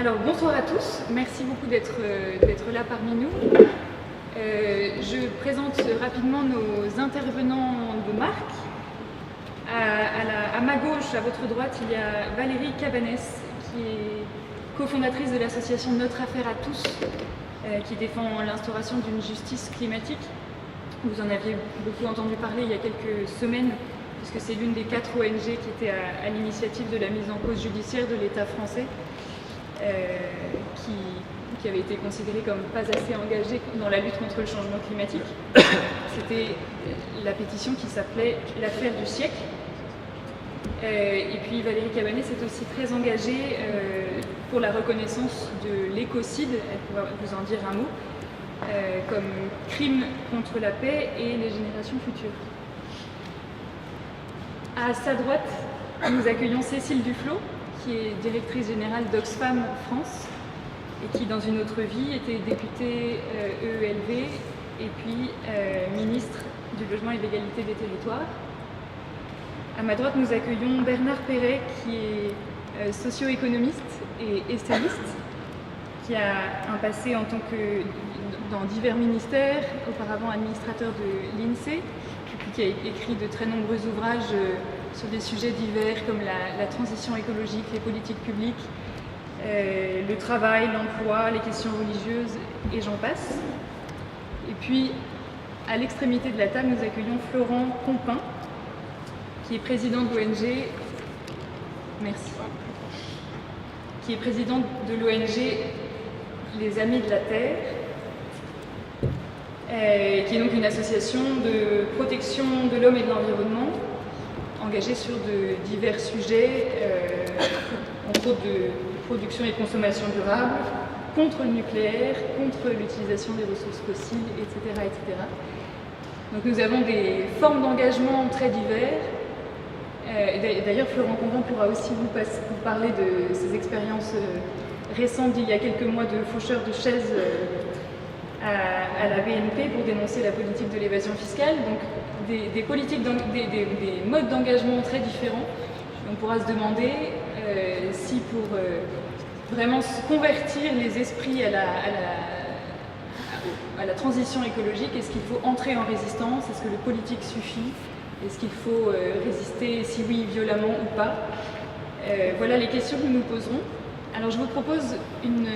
Alors bonsoir à tous, merci beaucoup d'être là parmi nous. Je présente rapidement nos intervenants de marque. À ma gauche, à votre droite, il y a Valérie Cabanès, qui est cofondatrice de l'association Notre Affaire à tous, qui défend l'instauration d'une justice climatique. Vous en aviez beaucoup entendu parler il y a quelques semaines, puisque c'est l'une des 4 ONG qui était à l'initiative de la mise en cause judiciaire de l'État français, qui avait été considéré comme pas assez engagé dans la lutte contre le changement climatique. C'était la pétition qui s'appelait « L'affaire du siècle ». Et puis Valérie Cabanès est aussi très engagée pour la reconnaissance de l'écocide, elle pourra vous en dire un mot, comme crime contre la paix et les générations futures. À sa droite, nous accueillons Cécile Duflot, qui est directrice générale d'Oxfam France et qui, dans une autre vie, était députée EELV et puis ministre du Logement et de l'Égalité des Territoires. À ma droite, nous accueillons Bernard Perret, qui est socio-économiste et essayiste, qui a un passé en tant que dans divers ministères, auparavant administrateur de l'INSEE, puis qui a écrit de très nombreux ouvrages sur des sujets divers comme la transition écologique, les politiques publiques, le travail, l'emploi, les questions religieuses, et j'en passe. Et puis, à l'extrémité de la table, nous accueillons Florent Compin, qui est président de l'ONG, merci, qui est président de l'ONG Les Amis de la Terre, qui est donc une association de protection de l'homme et de l'environnement, engagée sur de divers sujets, entre autres de production et consommation durable, contre le nucléaire, contre l'utilisation des ressources fossiles, etc., etc. Donc nous avons des formes d'engagement très divers. D'ailleurs, Florent Compin pourra aussi vous parler de ses expériences récentes d'il y a quelques mois de faucheur de chaises à la BNP pour dénoncer la politique de l'évasion fiscale. Donc des modes d'engagement très différents. On pourra se demander si pour vraiment convertir les esprits à la transition écologique, est-ce qu'il faut entrer en résistance? Est-ce que le politique suffit? Est-ce qu'il faut résister, si oui, violemment ou pas? Voilà les questions que nous nous poserons. Alors je vous propose une